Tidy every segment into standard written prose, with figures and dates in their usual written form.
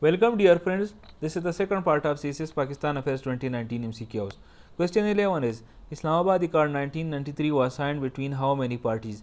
Welcome dear friends, this is the second part of CSS Pakistan Affairs 2019 MCQs. Question 11 is, Islamabad Accord 1993 was signed between how many parties?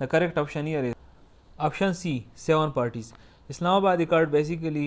The correct option here is option C, 7 parties. Islamabad Accord basically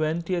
20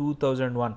2001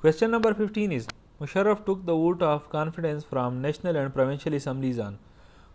Question number 15 is, Musharraf took the vote of confidence from national and provincial assemblies on.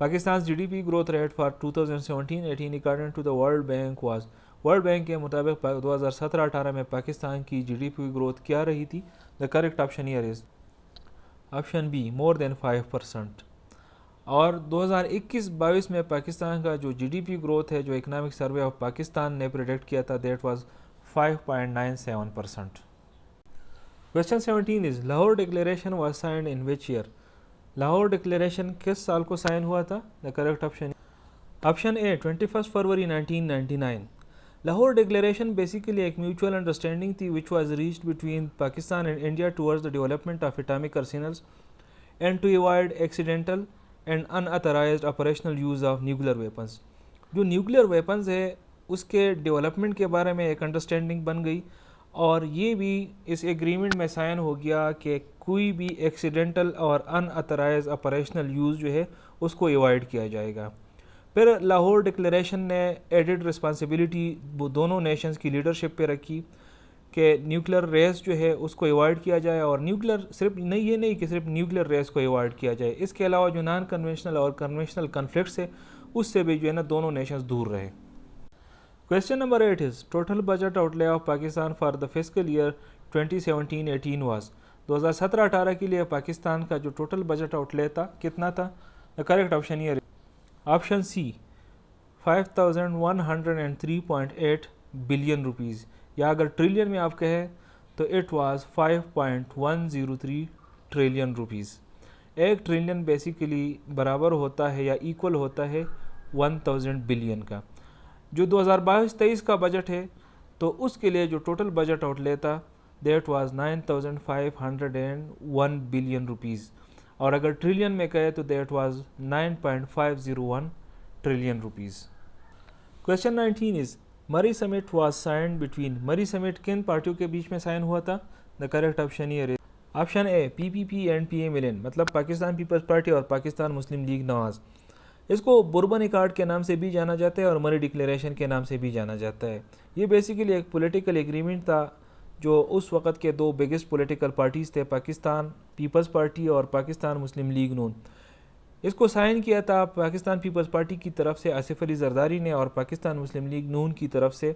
Pakistan's GDP growth rate for 2017-18 according to the World Bank was World Bank کے مطابق 2017-18 میں پاکستان کی GDP growth کیا رہی تھی؟ The correct option here is option B, more than 5%. اور 2021-22 میں پاکستان کا جو GDP growth ہے جو اکنامک سروے آف پاکستان نے پریڈکٹ کیا تھا that was 5.97%. Question 17 is Lahore declaration was signed in which year? Lahore declaration کس سال کو سائن ہوا تھا؟ The correct option A, 21 February 1999. Lahore declaration basically ایک میوچول انڈرسٹینڈنگ تھی which was reached between Pakistan and India towards the development of atomic arsenals and to avoid accidental and unauthorized operational use of nuclear weapons. جو nuclear weapons ہے اس کے development کے بارے میں ایک understanding بن گئی اور یہ بھی اس ایگریمنٹ میں سائن ہو گیا کہ کوئی بھی ایکسیڈنٹل اور ان اتھرائز آپریشنل یوز جو ہے اس کو ایوائڈ کیا جائے گا. پھر لاہور ڈکلیریشن نے ایڈڈ رسپانسبلٹی دونوں نیشنز کی لیڈرشپ پہ رکھی کہ نیوکلیر ریس جو ہے اس کو ایوائڈ کیا جائے اور نیوکلیر صرف نہیں یہ نہیں کہ صرف نیوکلیر ریس کو ایوائڈ کیا جائے، اس کے علاوہ جو نان کنونشنل اور کنونشنل کنفلکٹس ہے اس سے بھی جو ہے نا دونوں نیشنز دور رہے. Question number 8 is total budget outlay of Pakistan for the fiscal year 2017-18 was 2017-18 کے لیے پاکستان کا جو ٹوٹل بجٹ آؤٹلے تھا کتنا تھا؟ The correct option here is option C, 5103.8 billion rupees یا اگر ٹریلین میں آپ کہیں تو it was 5.103 trillion rupees. ایک ٹریلین بیسیکلی برابر ہوتا ہے یا ایکول ہوتا ہے 1000 بلین کا. جو 2022-23 کا بجٹ ہے تو اس کے لیے جو ٹوٹل بجٹ آؤٹ لے تھا دیٹ واز 9501 بلین روپیز اور اگر ٹریلین میں کہے تو that was 9.501 trillion rupees. Question 19 is Murree summit was signed between Murree summit کن پارٹیوں کے بیچ میں سائن ہوا تھا؟ The correct option here is option A PPP and PMLN مطلب پاکستان پیپلز پارٹی اور پاکستان مسلم لیگ نواز. اس کو بوربن ایکارڈ کے نام سے بھی جانا جاتا ہے اور مری ڈکلیریشن کے نام سے بھی جانا جاتا ہے. یہ بیسیکلی ایک پولیٹیکل ایگریمنٹ تھا جو اس وقت کے دو بگیسٹ پولیٹیکل پارٹیز تھے پاکستان پیپلز پارٹی اور پاکستان مسلم لیگ نون. اس کو سائن کیا تھا پاکستان پیپلز پارٹی کی طرف سے آصف علی زرداری نے اور پاکستان مسلم لیگ نون کی طرف سے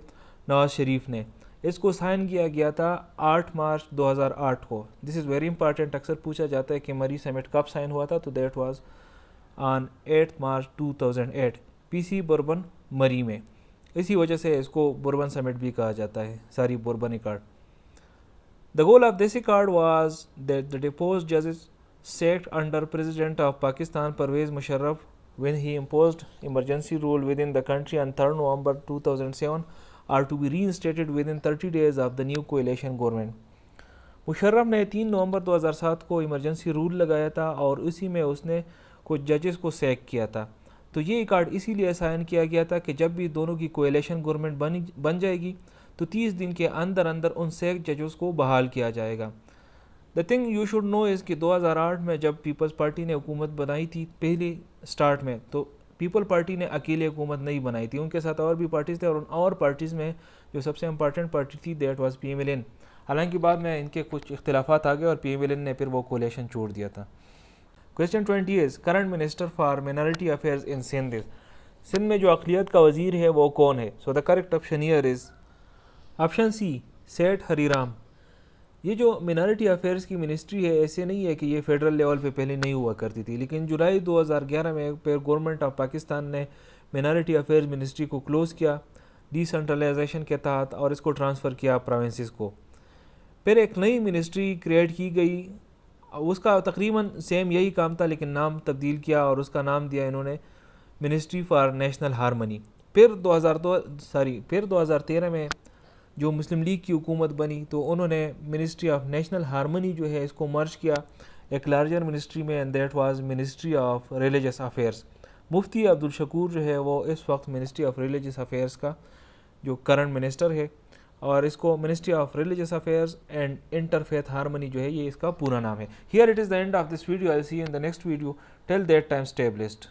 نواز شریف نے. اس کو سائن کیا گیا تھا 8 مارچ 2008 کو. دس از ویری امپارٹنٹ. اکثر پوچھا جاتا ہے کہ مری سمٹ کب سائن ہوا تھا تو that was on 8 March 2008 PC Bhurban Murree میں. اسی وجہ سے اس کو بوربن سمٹ بھی کہا جاتا ہے ساری bourbon accord. The goal of this accord was that the deposed judges sacked under President of Pakistan Pervez Musharraf when he imposed emergency rule within the country on 3rd November 2007 are to be reinstated within 30 days of the new coalition government. Musharraf نے 3 نومبر 2007 کو emergency role لگایا تھا اور اسی میں اس نے کچھ ججز کو سیک کیا تھا. تو یہ ایکارڈ اسی لیے سائن کیا گیا تھا کہ جب بھی دونوں کی کولیشن گورنمنٹ بن جائے گی تو 30 دن کے اندر ان سیک ججز کو بحال کیا جائے گا. The thing you should know is کہ 2008 میں جب پیپلز پارٹی نے حکومت بنائی تھی پہلی سٹارٹ میں تو پیپل پارٹی نے اکیلے حکومت نہیں بنائی تھی، ان کے ساتھ اور بھی پارٹیز تھے اور ان اور پارٹیز میں جو سب سے امپارٹنٹ پارٹی تھی دیٹ واز PMLN. حالانکہ بعد میں ان کے کچھ اختلافات آ گئے اور PMLN نے پھر وہ کولیشن چھوڑ دیا تھا. Question 20 is current minister for minority affairs in Sindh. Sindh میں جو اقلیت کا وزیر ہے وہ کون ہے؟ So the correct option here is option C Seth Hari Ram. یہ جو مائنارٹی افیئرز کی منسٹری ہے ایسے نہیں ہے کہ یہ فیڈرل لیول پہ پہلے نہیں ہوا کرتی تھی، لیکن جولائی 2011 میں پھر گورنمنٹ آف پاکستان نے مائنارٹی افیئرز منسٹری کو کلوز کیا ڈی سینٹرلائزیشن کے تحت اور اس کو ٹرانسفر کیا پروونسز کو. پھر ایک نئی منسٹری کریٹ کی گئی، اس کا تقریباً سیم یہی کام تھا لیکن نام تبدیل کیا اور اس کا نام دیا انہوں نے منسٹری فار نیشنل ہارمنی. پھر 2013 میں جو مسلم لیگ کی حکومت بنی تو انہوں نے منسٹری آف نیشنل ہارمنی جو ہے اس کو مرج کیا ایک لارجر منسٹری میں and that was ministry of religious affairs. Mufti Abdul Shakoor جو ہے وہ اس وقت منسٹری آف ریلیجس افیئرس کا جو کرنٹ منسٹر ہے اور اس کو ministry of religious affairs and inter faith harmony جو ہے یہ اس کا پورا نام ہے. Here it is the end of this video. I see you in the next video. Till that time stay blessed.